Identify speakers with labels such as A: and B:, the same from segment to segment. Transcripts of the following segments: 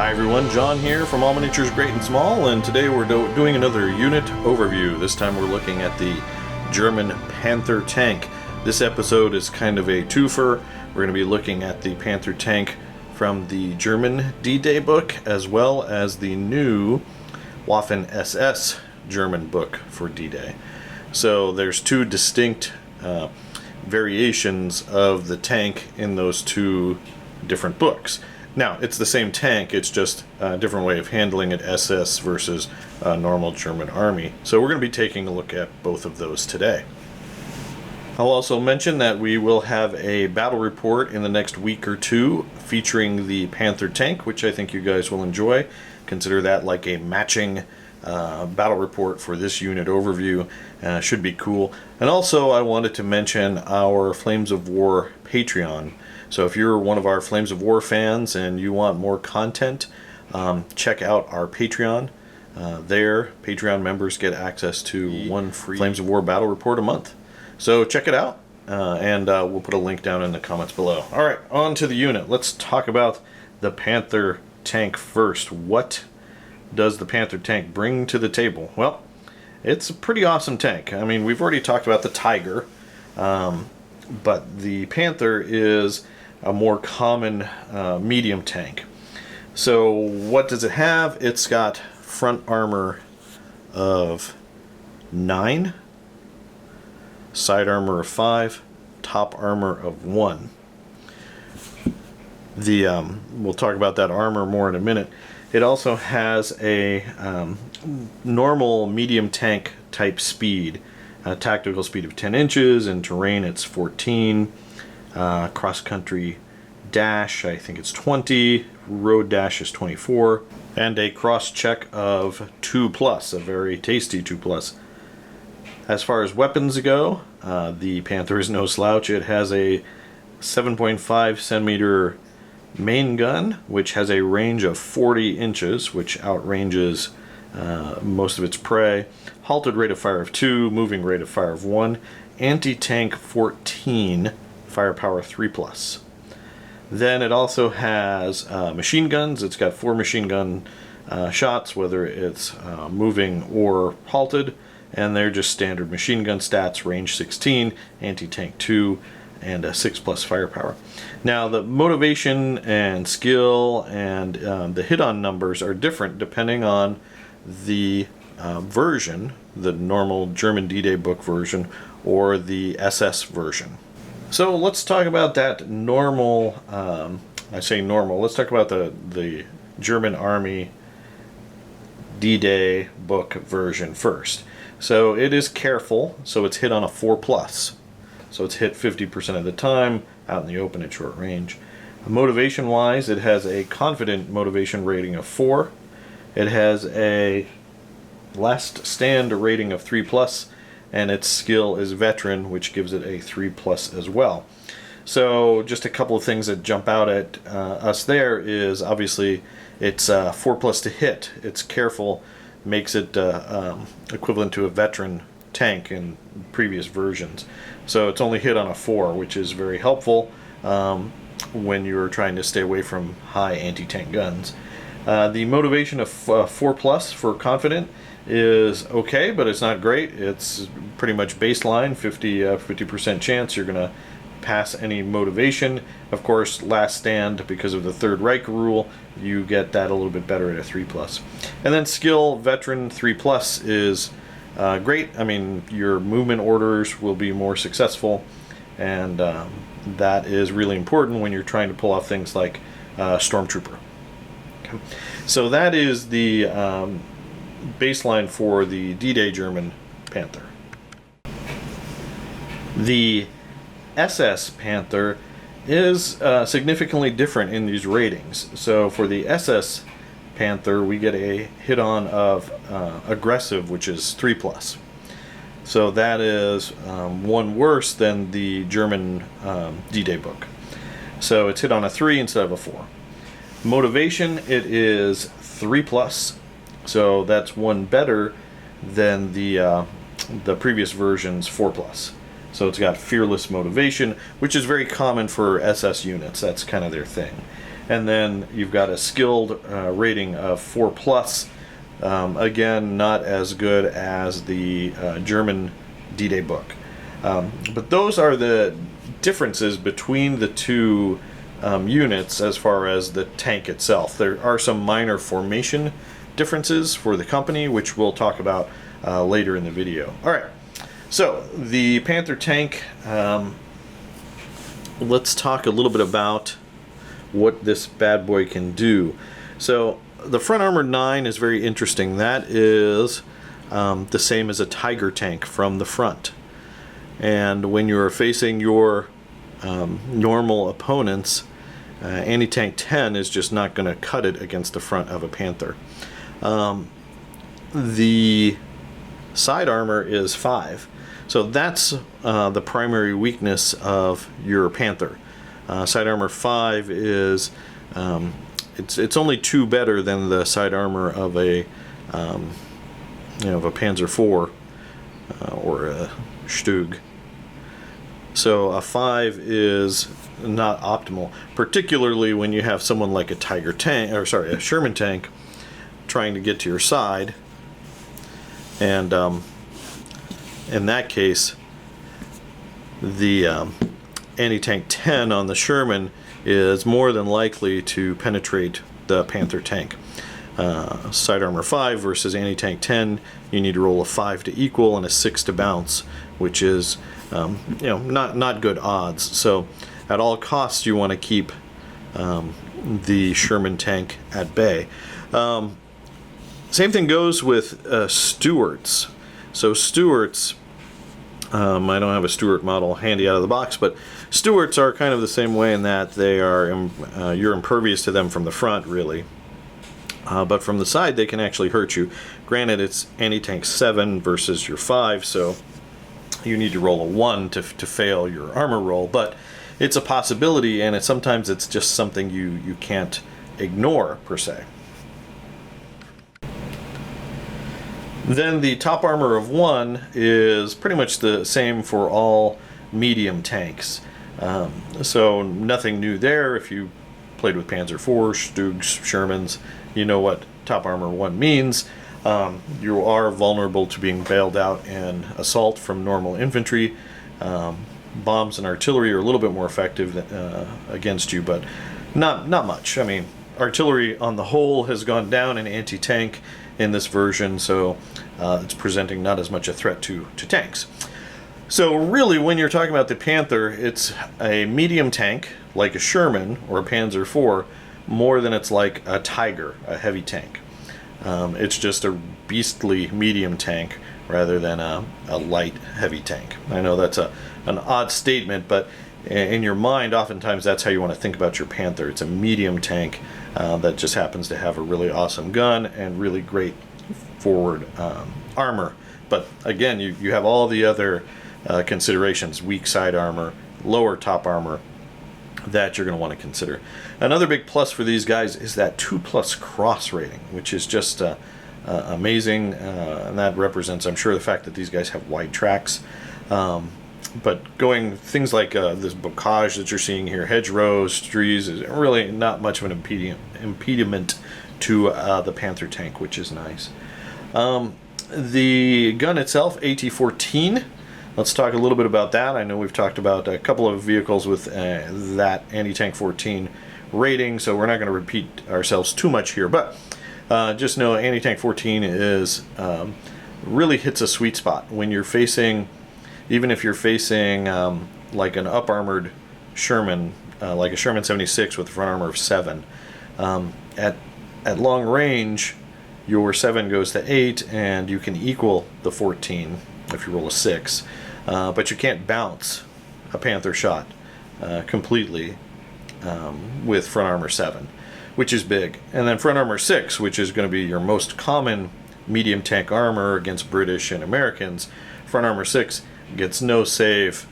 A: Hi everyone, John here from All Miniatures Great and Small, and today we're doing another unit overview. This time we're looking at the German Panther Tank. This episode is kind of a twofer. We're going to be looking at the Panther Tank from the German D-Day book, as well as the new Waffen-SS German book for D-Day. So there's two distinct variations of the tank in those two different books. Now, it's the same tank, it's just a different way of handling it, SS versus normal German army. So we're going to be taking a look at both of those today. I'll also mention that we will have a battle report in the next week or two featuring the Panther Tank, which I think you guys will enjoy. Consider that like a matching battle report for this unit overview. Should be cool. And also I wanted to mention our Flames of War Patreon. So if you're one of our Flames of War fans and you want more content, check out our Patreon. There, Patreon members get access to one free Flames of War battle report a month. So check it out, and we'll put a link down in the comments below. Alright, on to the unit. Let's talk about the Panther Tank first. What does the Panther Tank bring to the table? Well, it's a pretty awesome tank. I mean, we've already talked about the Tiger, but the Panther is a more common medium tank. So what does it have? It's got front armor of 9, side armor of 5, top armor of 1. We'll talk about that armor more in a minute. It also has a normal medium tank type speed, a tactical speed of 10 inches, in terrain it's 14, cross-country dash I think it's 20, road dash is 24, and a cross-check of 2+, a very tasty 2+. As far as weapons go, the Panther is no slouch. It has a 7.5 centimeter main gun, which has a range of 40 inches, which outranges most of its prey. Halted rate of fire of 2, moving rate of fire of 1, anti-tank 14, firepower 3+. Then it also has machine guns. It's got 4 machine gun shots, whether it's moving or halted, and they're just standard machine gun stats, range 16, anti-tank 2, and a 6+ firepower. Now the motivation and skill and the hit-on numbers are different depending on the version, the normal German D-Day book version or the SS version. So let's talk about that normal, I say normal, let's talk about the German Army D-Day book version first. So it is careful, so it's hit on a 4+. So it's hit 50% of the time, out in the open at short range. Motivation-wise, it has a confident motivation rating of 4. It has a last stand rating of 3+, and its skill is veteran, which gives it a 3+ as well. So just a couple of things that jump out at us there is obviously it's 4+ to hit. It's careful, makes it equivalent to a veteran tank in previous versions. So it's only hit on a 4, which is very helpful when you're trying to stay away from high anti-tank guns. The motivation of 4+ for confident is okay, but it's not great. It's pretty much baseline, 50% chance you're going to pass any motivation. Of course, last stand, because of the Third Reich rule, you get that a little bit better at a 3+. And then skill veteran 3+ is great. I mean, your movement orders will be more successful, and that is really important when you're trying to pull off things like Stormtrooper. Okay. So that is the baseline for the D-Day German Panther. The SS Panther is significantly different in these ratings. So for the SS Panther, we get a hit-on of aggressive, which is 3+. So that is one worse than the German D-Day book. So it's hit on a 3 instead of a 4. Motivation, it is 3+. So that's one better than the previous version's 4+. So it's got fearless motivation, which is very common for SS units. That's kind of their thing. And then you've got a skilled rating of 4+. Again, not as good as the German D-Day book. But those are the differences between the two units as far as the tank itself. There are some minor formation differences for the company, which we'll talk about later in the video. Alright, so the Panther tank, let's talk a little bit about what this bad boy can do. So the front armor 9 is very interesting. That is the same as a Tiger tank from the front. And when you're facing your normal opponents, anti-tank 10 is just not going to cut it against the front of a Panther. The side armor is 5. So that's the primary weakness of your Panther. Side armor 5 is it's only 2 better than the side armor of a of a Panzer IV or a Stug. So a 5 is not optimal, particularly when you have someone like a Tiger tank, or sorry, a Sherman tank trying to get to your side. And in that case, the anti-tank 10 on the Sherman is more than likely to penetrate the Panther tank. Side armor 5 versus anti-tank 10, you need to roll a 5 to equal and a 6 to bounce, which is not good odds. So at all costs you want to keep the Sherman tank at bay. Same thing goes with Stuarts. So Stuarts, I don't have a Stuart model handy out of the box, but Stuarts are kind of the same way in that they are you're impervious to them from the front, really. But from the side they can actually hurt you. Granted, it's anti-tank 7 versus your 5, so you need to roll a 1 to fail your armor roll, but it's a possibility, and sometimes it's just something you can't ignore, per se. Then the top armor of 1 is pretty much the same for all medium tanks. So nothing new there. If you played with Panzer IV, Stugs, Shermans, you know what top armor 1 means. You are vulnerable to being bailed out in assault from normal infantry. Bombs and artillery are a little bit more effective against you, but not much. I mean, artillery on the whole has gone down in anti-tank in this version, so it's presenting not as much a threat to tanks. So really, when you're talking about the Panther, it's a medium tank like a Sherman or a Panzer IV, more than it's like a Tiger, a heavy tank. It's just a beastly medium tank rather than a light heavy tank. I know that's an odd statement, but in your mind oftentimes that's how you want to think about your Panther. It's a medium tank that just happens to have a really awesome gun and really great forward armor. But again, you have all the other considerations: weak side armor, lower top armor, that you're going to want to consider. Another big plus for these guys is that 2+ cross rating, which is just amazing, and that represents, I'm sure, the fact that these guys have wide tracks. But going things like this bocage that you're seeing here, hedgerows, trees, is really not much of an impediment to the Panther tank, which is nice. The gun itself, AT-14. Let's talk a little bit about that. I know we've talked about a couple of vehicles with that anti-tank 14 rating, so we're not going to repeat ourselves too much here, but just know anti-tank 14 is really hits a sweet spot when you're facing, even if you're facing like an up-armored Sherman, like a Sherman 76 with a front armor of 7. At long range, your 7 goes to 8, and you can equal the 14 if you roll a 6. But you can't bounce a Panther shot completely with front armor 7, which is big. And then front armor 6, which is going to be your most common medium tank armor against British and Americans. Front armor 6 gets no save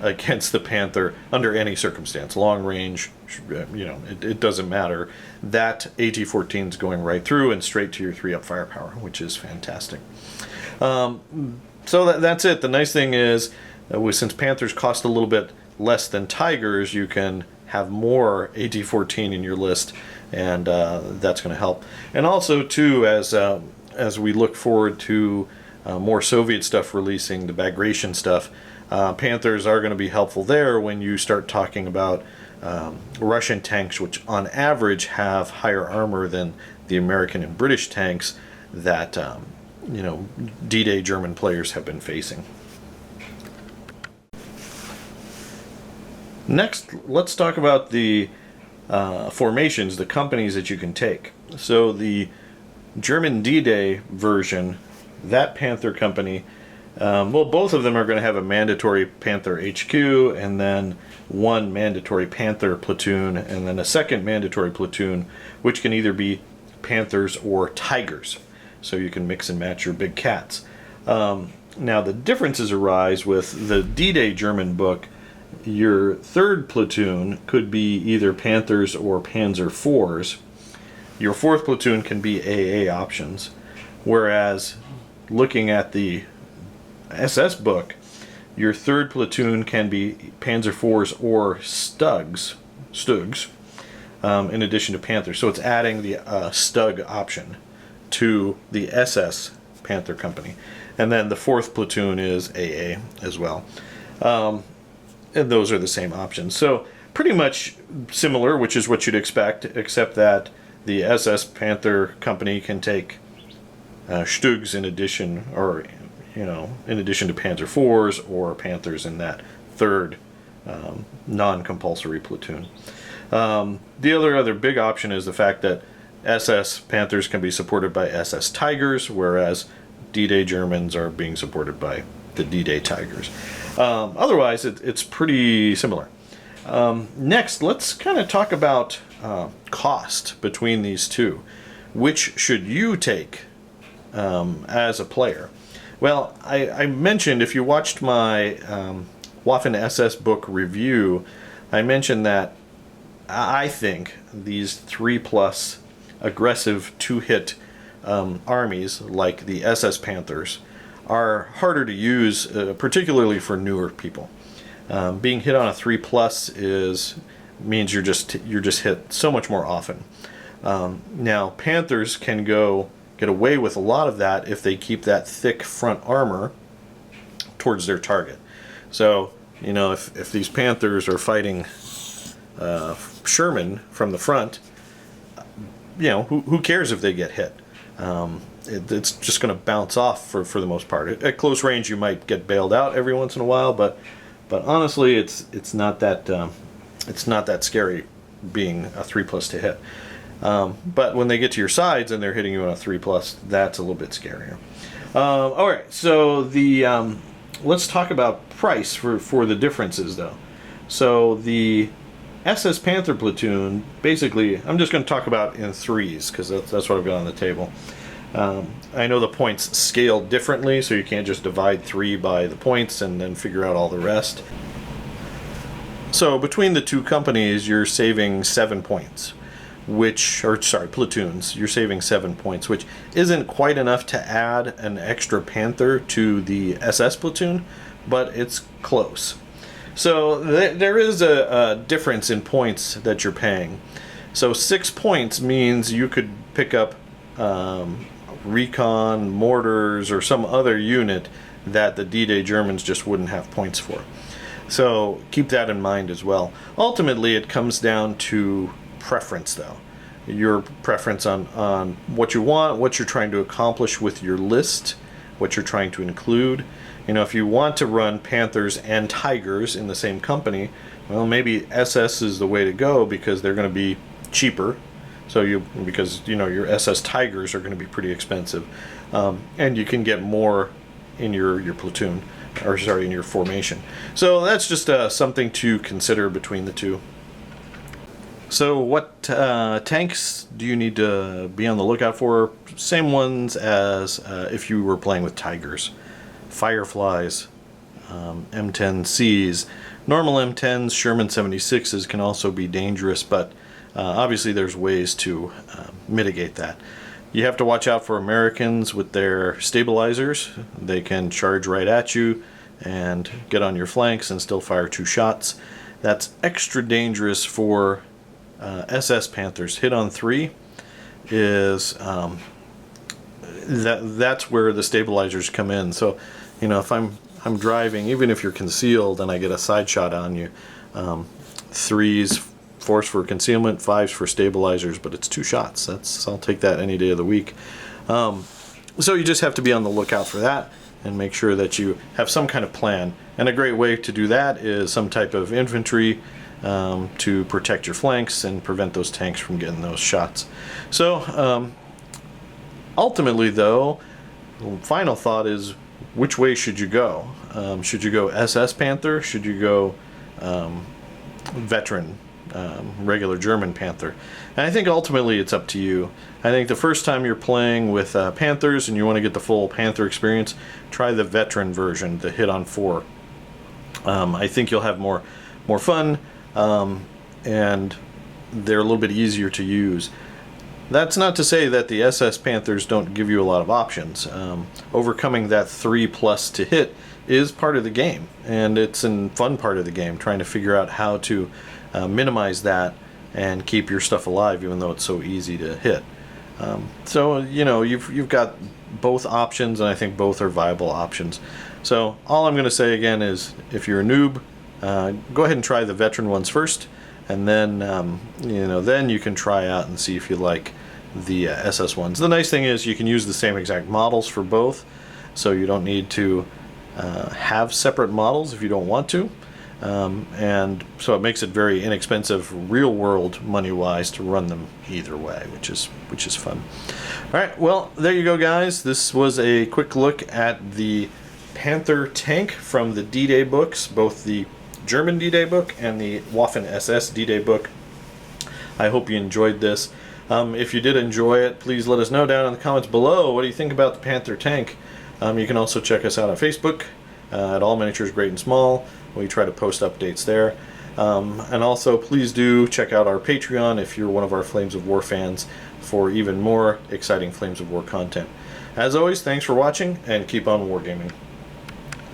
A: against the Panther under any circumstance. Long range, it doesn't matter. That AT-14 is going right through and straight to your 3-up firepower, which is fantastic. So that's it. The nice thing is, since Panthers cost a little bit less than Tigers, you can have more AT-14 in your list, and that's going to help. And also too, as we look forward to more Soviet stuff releasing, the Bagration stuff, Panthers are going to be helpful there when you start talking about Russian tanks, which on average have higher armor than the American and British tanks that D-Day German players have been facing. Next, let's talk about the formations, the companies that you can take. So the German D-Day version, that Panther company, well, both of them are going to have a mandatory Panther HQ, and then one mandatory Panther platoon, and then a second mandatory platoon, which can either be Panthers or Tigers. So you can mix and match your big cats. Now the differences arise with the D-Day German book. Your third platoon could be either Panthers or Panzer IVs. Your fourth platoon can be AA options. Whereas looking at the SS book, your third platoon can be Panzer IVs or Stugs, in addition to Panthers. So it's adding the Stug option to the SS Panther company. And then the fourth platoon is AA as well. And those are the same options. So pretty much similar, which is what you'd expect, except that the SS Panther company can take Stugs in addition, or in addition to Panzer IVs or Panthers in that third non-compulsory platoon. The other big option is the fact that SS Panthers can be supported by SS Tigers, whereas D-Day Germans are being supported by the D-Day Tigers. Otherwise, it's pretty similar. Next, let's kind of talk about cost between these two. Which should you take as a player? Well, I mentioned, if you watched my Waffen-SS book review, I mentioned that I think these 3+ aggressive 2-hit armies, like the SS Panthers, are harder to use, particularly for newer people. Being hit on a 3+ means you're just hit so much more often. Now Panthers can get away with a lot of that if they keep that thick front armor towards their target. So if these Panthers are fighting Sherman from the front, who cares if they get hit? It's just going to bounce off for the most part. At close range, you might get bailed out every once in a while, but honestly, it's not that scary being a 3+ to hit. But when they get to your sides and they're hitting you on a 3+, that's a little bit scarier. All right, so let's talk about price for the differences, though. So the SS Panther platoon, basically, I'm just going to talk about in threes because that's what I've got on the table. I know the points scale differently, so you can't just divide 3 by the points and then figure out all the rest. So between the two companies, you're saving 7 points, platoons. You're saving 7 points, which isn't quite enough to add an extra Panther to the SS platoon, but it's close. So there is a difference in points that you're paying. So 6 points means you could pick up recon, mortars, or some other unit that the D-Day Germans just wouldn't have points for. So keep that in mind as well. Ultimately, it comes down to preference, though. Your preference on what you want, what you're trying to accomplish with your list, what you're trying to include. If you want to run Panthers and Tigers in the same company, well, maybe SS is the way to go because they're going to be cheaper. Because your SS Tigers are going to be pretty expensive, and you can get more in your platoon, in your formation. So that's just something to consider between the two. So what tanks do you need to be on the lookout for? Same ones as if you were playing with Tigers. Fireflies, M10Cs, normal M10s, Sherman 76s can also be dangerous, but obviously there's ways to mitigate that. You have to watch out for Americans with their stabilizers. They can charge right at you and get on your flanks and still fire 2 shots. That's extra dangerous for SS Panthers. Hit on 3 is that's where the stabilizers come in. So, you know, if I'm driving, even if you're concealed and I get a side shot on you, 3s force for concealment, 5s for stabilizers, but it's 2 shots. I'll take that any day of the week. So you just have to be on the lookout for that and make sure that you have some kind of plan. And a great way to do that is some type of infantry to protect your flanks and prevent those tanks from getting those shots. So ultimately, though, the final thought is, which way should you go? Should you go SS Panther? Should you go veteran, regular German Panther? And I think ultimately it's up to you. I think the first time you're playing with Panthers and you want to get the full Panther experience, try the veteran version, the hit on 4. I think you'll have more fun, and they're a little bit easier to use. That's not to say that the SS Panthers don't give you a lot of options. Overcoming that 3+ to hit is part of the game, and it's a fun part of the game, trying to figure out how to minimize that and keep your stuff alive, even though it's so easy to hit. So, you know, you've got both options, and I think both are viable options. So all I'm going to say again is, if you're a noob, go ahead and try the veteran ones first, and then then you can try out and see if you like the SS ones. The nice thing is you can use the same exact models for both, so you don't need to have separate models if you don't want to. And so it makes it very inexpensive, real world money wise, to run them either way, which is fun. All right, well, there you go, guys. This was a quick look at the Panther Tank from the D-Day books, both the German D-Day book and the Waffen-SS D-Day book. I hope you enjoyed this. If you did enjoy it, please let us know down in the comments below. What do you think about the Panther Tank? You can also check us out on Facebook at All Miniatures Great and Small. We try to post updates there. And also, please do check out our Patreon if you're one of our Flames of War fans for even more exciting Flames of War content. As always, thanks for watching, and keep on wargaming.